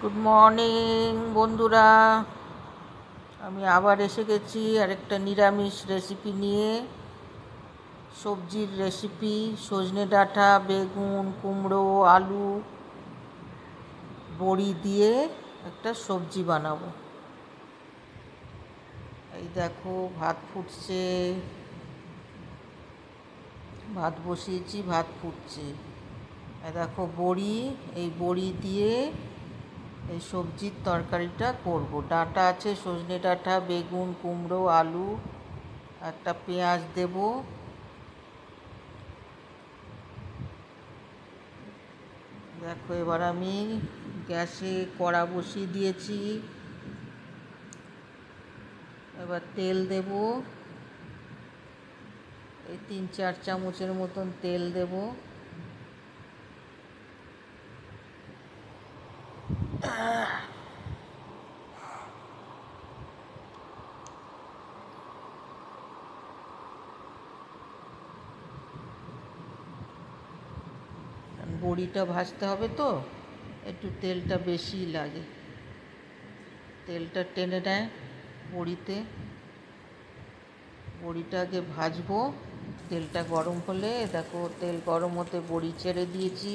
Good morning বন্ধুরা, আমি আবার এসে গেছি আরেকটা নিরামিষ রেসিপি নিয়ে। সবজির রেসিপি, সজনে ডাঁটা, বেগুন, কুমড়ো, আলু, বড়ি দিয়ে একটা সবজি বানাবো। এই দেখো ভাত ফুটছে, ভাত বসিয়েছি, ভাত ফুটছে। এই দেখো বড়ি, এই বড়ি দিয়ে এই সবজির তরকারিটা করব। ডাঁটা আছে, সজনে ডাঁটা, বেগুন, কুমড়ো, আলু, একটা পেঁয়াজ দেব। দেখো এবার আমি গ্যাসে কড়া বসিয়ে দিয়েছি। এবার তেল দেব, এই 3-4 চামচের মতন তেল দেব। বড়িটা ভাজতে হবে তো একটু তেলটা বেশি লাগে, তেলটা টেনে নেয় বড়িতে। বড়িটা আগে ভাজবো, তেলটা গরম হলে দেখো তেল গরম হতে বড়ি ছেড়ে দিয়েছি।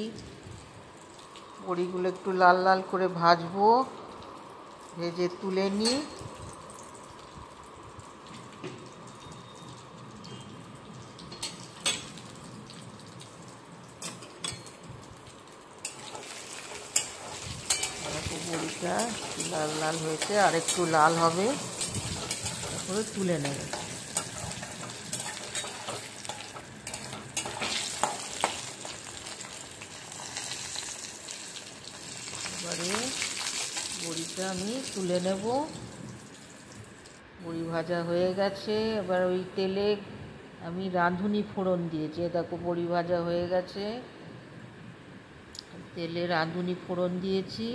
বড়িগুলো একটু লাল লাল করে ভাজবো, ভেজে তুলে নিই। বড়িটা লাল লাল হয়েছে, আর একটু লাল হবে, তারপরে তুলে নেবে। এবারে বড়িটা আমি তুলে নেব। বড়ি ভাজা হয়ে গেছে। এবার ওই তেলে আমি রাঁধুনি ফোড়ন দিয়েছি। দেখো বড়ি ভাজা হয়ে গেছে, তেলে রাঁধুনি ফোড়ন দিয়েছি।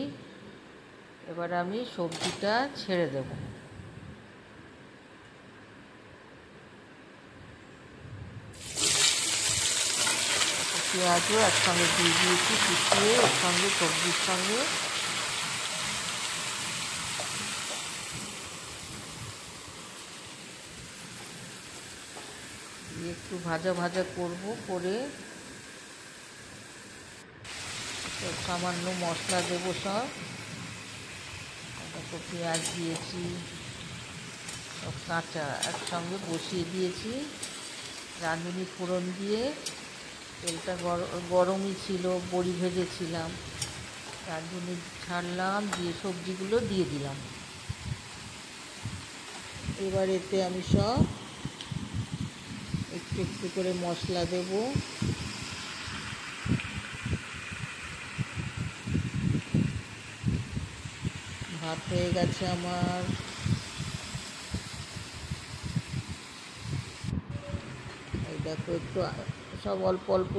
এবার আমি সবজিটা ছেড়ে দেব। পেঁয়াজও একসঙ্গে দিয়ে দিয়েছি কুচিয়ে, এর সঙ্গে সবজির সঙ্গে। একটু ভাজা ভাজা করব, করে সামান্য মশলা দেবো সব। দেখো পেঁয়াজ দিয়েছি, সব কাঁচা একসঙ্গে বসিয়ে দিয়েছি। রাঁধুনি ফোড়ন দিয়ে তেলটা গরমই ছিল, বড়ি ভেজেছিলাম, রাঁধুনি ছাড়লাম, দিয়ে সবজিগুলো দিয়ে দিলাম। এবার এতে আমি সব একটু একটু করে মশলা দেব। ভাত হয়ে গেছে আমার। এই দেখো একটু সব অল্প অল্প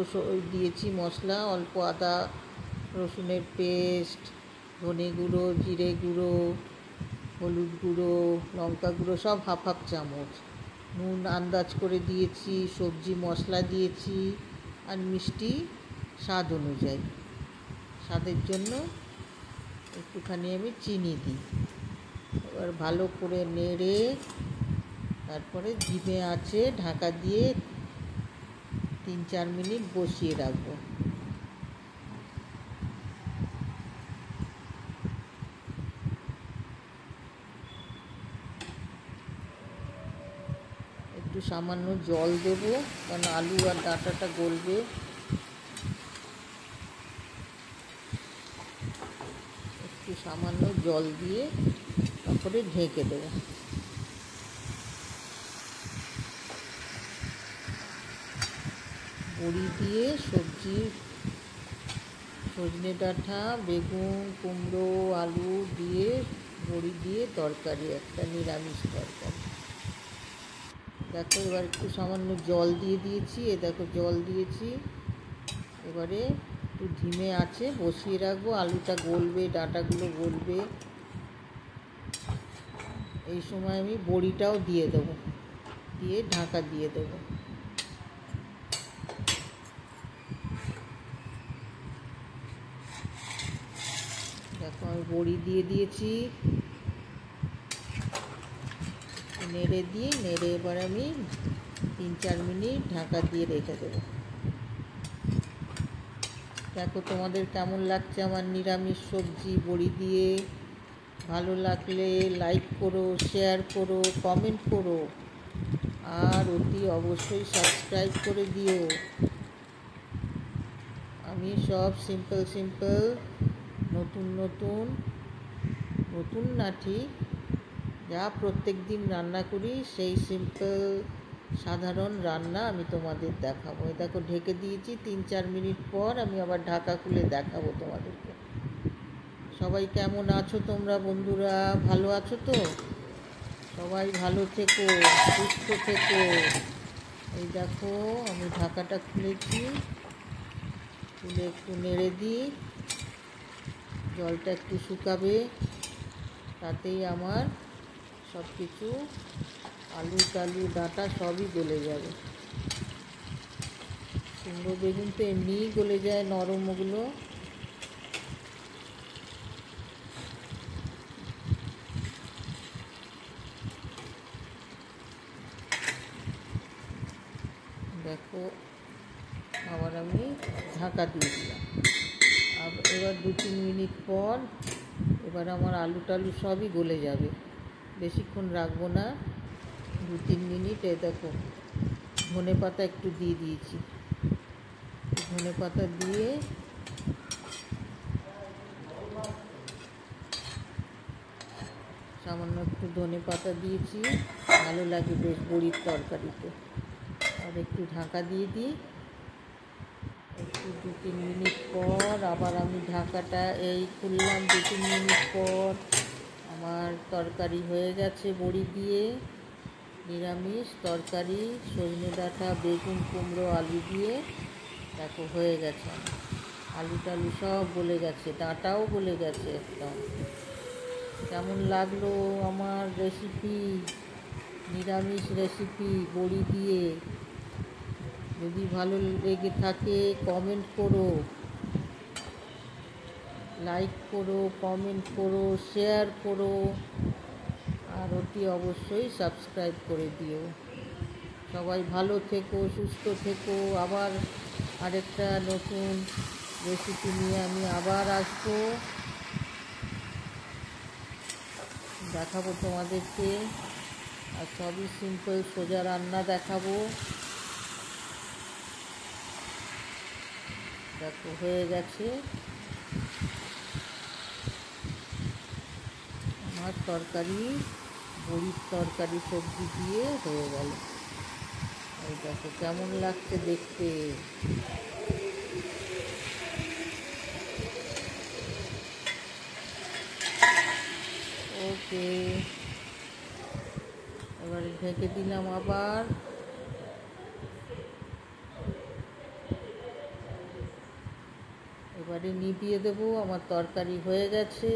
দিয়েছি মশলা, অল্প আদা রসুনের পেস্ট, ধনে গুঁড়ো, জিরে গুঁড়ো, হলুদ গুঁড়ো, লঙ্কা গুঁড়ো সব হাফ হাফ চামচ, নুন আন্দাজ করে দিয়েছি, সবজি মশলা দিয়েছি, আর মিষ্টি স্বাদ অনুযায়ী। স্বাদের জন্য একটুখানি আমি চিনি দিই। এবার ভালো করে নেড়ে তারপরে ধিমে আঁচে ঢাকা দিয়ে 3-4 মিনিট বসিয়ে রাখবো। একটু সামান্য জল দেব, কারণ আলু আর ডাঁটাটা গলবে। একটু সামান্য জল দিয়ে তারপরে ঢেকে দেব। বড়ি দিয়ে সবজি, সজনে ডাঁটা, বেগুন, কুমড়ো, আলু দিয়ে বড়ি দিয়ে তরকারি, একটা নিরামিষ তরকারি। দেখো এবার একটু সামান্য জল দিয়ে দিয়েছি, দেখো জল দিয়েছি। এবারে একটু ধিমে আঁচে বসিয়ে রাখবো, আলুটা গলবে, ডাঁটাগুলো গলবে। এই সময় আমি বড়িটাও দিয়ে দেবো, দিয়ে ঢাকা দিয়ে দেবো। দেখো আমি বড়ি দিয়ে দিয়েছি, নেড়ে এবার আমি 3-4 মিনিট ঢাকা দিয়ে রেখে দেবো। দেখো তোমাদের কেমন লাগছে আমার নিরামিষ সবজি বড়ি দিয়ে। ভালো লাগলে লাইক করো, শেয়ার করো, কমেন্ট করো, আর অতি অবশ্যই সাবস্ক্রাইব করে দিও। আমি সব সিম্পল নতুন না ঠিক, যা প্রত্যেক দিন রান্না করি সেই সিম্পল সাধারণ রান্না আমি তোমাদের দেখাবো। দেখো ঢেকে দিয়েছি, 3-4 মিনিট পর আমি আবার ঢাকা খুলে দেখাবো তোমাদেরকে। সবাই কেমন আছো তোমরা বন্ধুরা? ভালো আছো তো? সবাই ভালো থেকো, সুস্থ থেকো। এই দেখো আমি ঢাকাটা খুলেছি, খুলে একটু নেড়ে দিই, জলটা একটু শুকাবে, তাতেই আমার সব কিছু আলু টালু ডাঁটা সবই গলে যাবে। কুমড়ো বেগুন তো এমনিই গলে যায়, নরম ওগুলো। দেখো আবার আমি ঢাকা দিয়ে দিলাম। এবার 2-3 মিনিট পর এবার আমার আলু টালু সবই গলে যাবে, বেশিক্ষণ রাখবো না, 2-3 মিনিট। দেখো ধনে পাতা একটু দিয়ে দিয়েছি, ধনে পাতা দিয়ে সামান্য একটু ধনে পাতা দিয়েছি, ভালো লাগে বেশ বড়ির তরকারিতে। আর একটু ঢাকা দিয়ে দিই, একটু 2-3 মিনিট পর আবার আমি ঢাকাটা খুললাম। 2-3 মিনিট পর আমার তরকারি হয়ে গেছে, বড়ি দিয়ে নিরামিষ তরকারি, সজনে ডাঁটা বেগুন কুমড়ো আলু দিয়ে। দেখো হয়ে গেছে, আমার আলু টালু সব গলে গেছে, ডাঁটাও গলে গেছে একদম। কেমন লাগলো আমার রেসিপি, নিরামিষ রেসিপি বড়ি দিয়ে? যদি ভালো লেগে থাকে কমেন্ট করো, লাইক করো, কমেন্ট করো, শেয়ার করো, আর অতি অবশ্যই সাবস্ক্রাইব করে দিও। সবাই ভালো থেকো, সুস্থ থেকো। আবার আরেকটা নতুন রেসিপি নিয়ে আমি আবার আসবো, দেখাবো তোমাদেরকে। আর সবই সিম্পল সোজা রান্না দেখাবো। দেখো হয়ে গেছে আমার তরকারি, বড়ির তরকারি সবজি দিয়ে হয়ে গেল। এই দেখো কেমন লাগছে দেখতে। ওকে, এবারে ঢেকে দিলাম আবার। এবারে নিভিয়ে দেবো, আমার তরকারি হয়ে গেছে।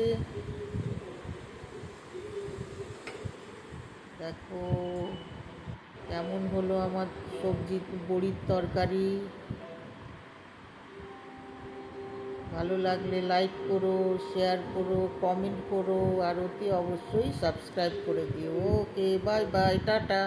দেখো কেমন হলো আমার সবজি বড়ির তরকারি। ভালো লাগলে লাইক করো, শেয়ার করো, কমেন্ট করো, আর অতি অবশ্যই সাবস্ক্রাইব করে দিও। ওকে, বাই বাই, টাটা।